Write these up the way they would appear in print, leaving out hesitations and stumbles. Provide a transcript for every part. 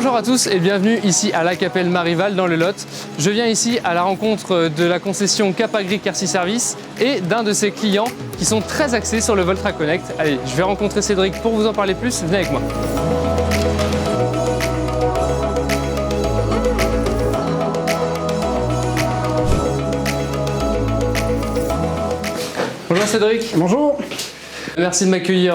Bonjour à tous et bienvenue ici à La Capelle Marival dans le Lot. Je viens ici à la rencontre de la concession Capagri Quercy Service et d'un de ses clients qui sont très axés sur le Voltra Connect. Allez, je vais rencontrer Cédric pour vous en parler plus, venez avec moi. Bonjour Cédric. Bonjour. Merci de m'accueillir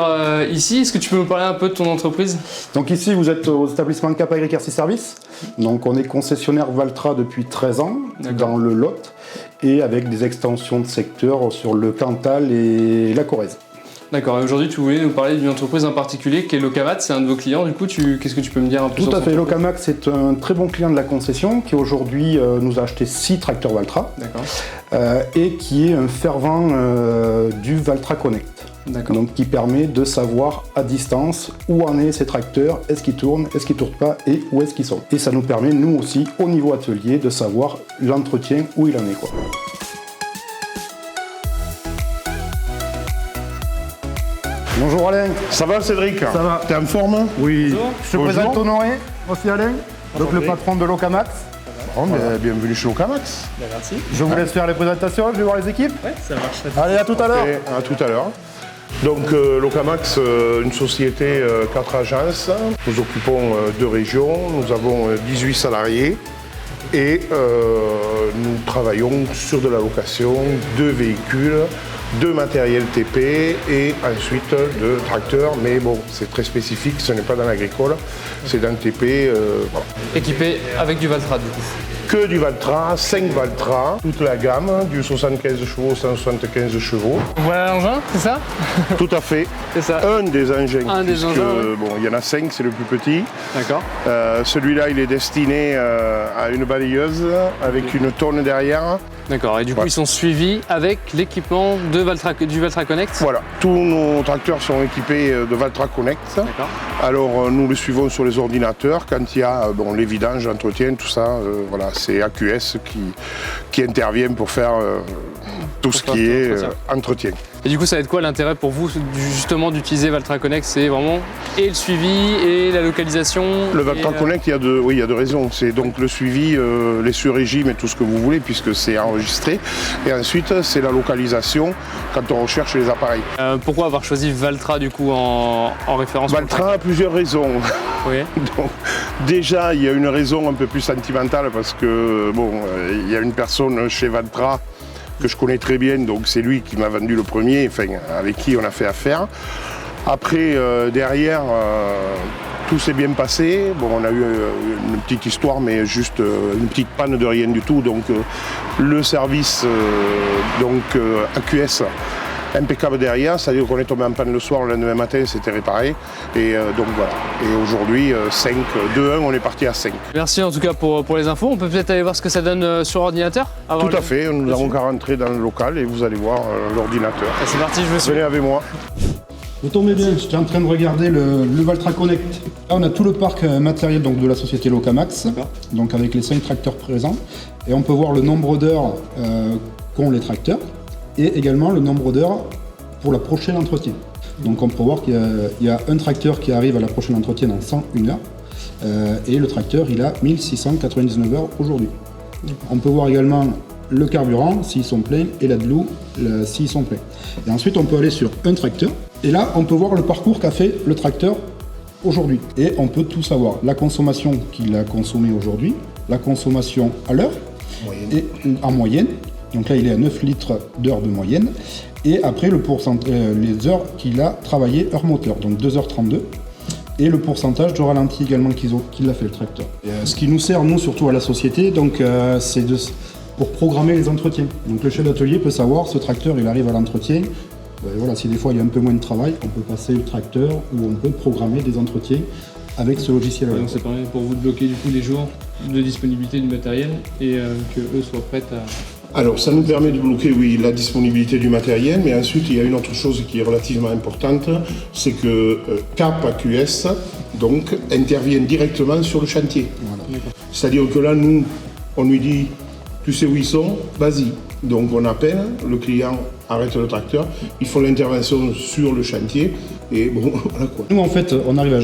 ici. Est-ce que tu peux me parler un peu de ton entreprise? Donc ici, vous êtes aux établissements Capagri Quercy Service. Donc on est concessionnaire Valtra depuis 13 ans dans le Lot et avec des extensions de secteur sur le Cantal et la Corrèze. D'accord, et aujourd'hui tu voulais nous parler d'une entreprise en particulier qui est Locamat, c'est un de vos clients, du coup qu'est-ce que tu peux me dire un peu? Tout à fait, Locamat c'est un très bon client de la concession qui aujourd'hui nous a acheté 6 tracteurs Valtra et qui est un fervent du Valtra Connect. Donc qui permet de savoir à distance où en est ces tracteurs, est-ce qu'ils tournent, est-ce qu'ils ne tournent pas et où est-ce qu'ils sont. Et ça nous permet nous aussi au niveau atelier de savoir l'entretien où il en est quoi. Bonjour Alain. Ça va Cédric? Ça va. T'es en forme? Oui. Je te présente Honoré, aussi Alain, donc le patron de Locamat. Bon, bienvenue chez Locamax. Merci. Je vous laisse faire les présentations, je vais voir les équipes. Ouais, ça marche. Allez, à tout à l'heure. À tout à l'heure. Donc Locamax, une société, 4 agences. Nous occupons 2 régions, nous avons 18 salariés et nous travaillons sur de la location de véhicules, de matériel TP et ensuite de tracteurs, mais bon, c'est très spécifique, ce n'est pas dans l'agricole, c'est dans le TP. Voilà. Équipé avec du Valtra du coup. Que du Valtra, 5 Valtra, toute la gamme, du 75 chevaux, 175 chevaux. Voilà l'engin, c'est ça? Tout à fait. C'est ça. Un des engins. Un des engins, ouais. Bon, il y en a 5, c'est le plus petit. D'accord. Celui-là, il est destiné à une balayeuse avec une tonne derrière. D'accord, et du coup ils sont suivis avec l'équipement du Valtra Connect? Voilà, tous nos tracteurs sont équipés de Valtra Connect. D'accord. Alors nous le suivons sur les ordinateurs quand il y a les vidanges, l'entretien, tout ça. Voilà, c'est AQS qui intervient pour faire tout ce qui est entretien. Et du coup, ça va être quoi l'intérêt pour vous justement d'utiliser Valtra Connect? C'est vraiment et le suivi et la localisation. Le Valtra Connect, il y a deux raisons. C'est donc le suivi, les sur-régimes et tout ce que vous voulez puisque c'est enregistré. Et ensuite, c'est la localisation quand on recherche les appareils. Pourquoi avoir choisi Valtra du coup en référence? Valtra a plusieurs raisons. Oui. Donc, déjà, il y a une raison un peu plus sentimentale parce que il y a une personne chez Valtra que je connais très bien, donc c'est lui qui m'a vendu le premier, enfin, avec qui on a fait affaire. Après, derrière, tout s'est bien passé. Bon, on a eu une petite histoire, mais juste une petite panne de rien du tout. Donc, le service AQS, impeccable derrière, c'est-à-dire qu'on est tombé en panne le soir, le lendemain matin, c'était réparé. Et donc voilà. Et aujourd'hui, 5, 2-1, on est parti à 5. Merci en tout cas pour les infos. On peut peut-être aller voir ce que ça donne sur ordinateur? Tout à fait, nous n'avons qu'à rentrer dans le local et vous allez voir l'ordinateur. C'est parti, je me suis. Venez avec moi. Vous tombez bien, j'étais en train de regarder le Valtra Connect. Là, on a tout le parc matériel donc, de la société Locamax, donc avec les 5 tracteurs présents. Et on peut voir le nombre d'heures qu'ont les tracteurs et également le nombre d'heures pour la prochaine entretien. Donc on peut voir qu'il y a un tracteur qui arrive à la prochaine entretien dans 101 heures et le tracteur il a 1699 heures aujourd'hui. On peut voir également le carburant s'ils sont pleins et l'AdBlue s'ils sont pleins. Et ensuite on peut aller sur un tracteur et là on peut voir le parcours qu'a fait le tracteur aujourd'hui. Et on peut tout savoir, la consommation qu'il a consommée aujourd'hui, la consommation à l'heure et en moyenne. Donc là, il est à 9 litres d'heure de moyenne. Et après, les heures qu'il a travaillé heure moteur, donc 2h32. Et le pourcentage de ralenti également qu'il a fait le tracteur. Ce qui nous sert, nous, surtout à la société, donc, c'est pour programmer les entretiens. Donc le chef d'atelier peut savoir, ce tracteur, il arrive à l'entretien. Voilà, si des fois, il y a un peu moins de travail, on peut passer le tracteur ou on peut programmer des entretiens avec ce logiciel. Donc ça permet pour vous de bloquer du coup les jours de disponibilité du matériel et que eux soient prêts à... Alors, ça nous permet de bloquer, oui, la disponibilité du matériel, mais ensuite, il y a une autre chose qui est relativement importante, c'est que Cap AQS, donc, intervient directement sur le chantier. Voilà. C'est-à-dire que là, nous, on lui dit, tu sais où ils sont, vas-y. Donc on appelle, le client arrête le tracteur, il faut l'intervention sur le chantier et bon, voilà quoi. Nous en fait, on arrive à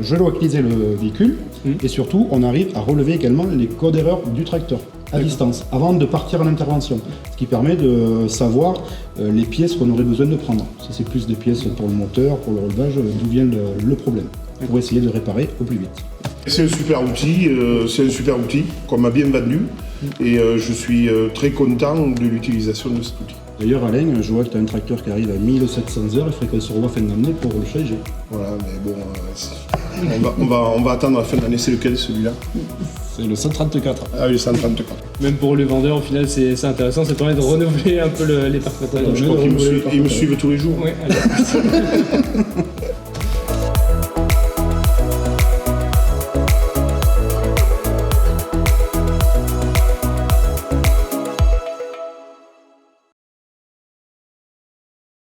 géolocaliser le véhicule et surtout on arrive à relever également les codes erreurs du tracteur à distance avant de partir en intervention. Ce qui permet de savoir les pièces qu'on aurait besoin de prendre. Si c'est plus des pièces pour le moteur, pour le relevage, d'où vient le problème. Pour essayer de réparer au plus vite. C'est un super outil qu'on m'a bien vendu et je suis très content de l'utilisation de cet outil. D'ailleurs Alain, je vois que tu as un tracteur qui arrive à 1700 heures, il faudrait qu'on se revoie fin d'année pour le changer. Voilà, mais bon, on va attendre la fin d'année, c'est lequel celui-là? C'est le 134. Ah oui, le 134. Même pour les vendeurs, au final, c'est intéressant, ça permet de renouveler un peu les parcs. Je crois qu'ils me suivent tous les jours. Oui, allez.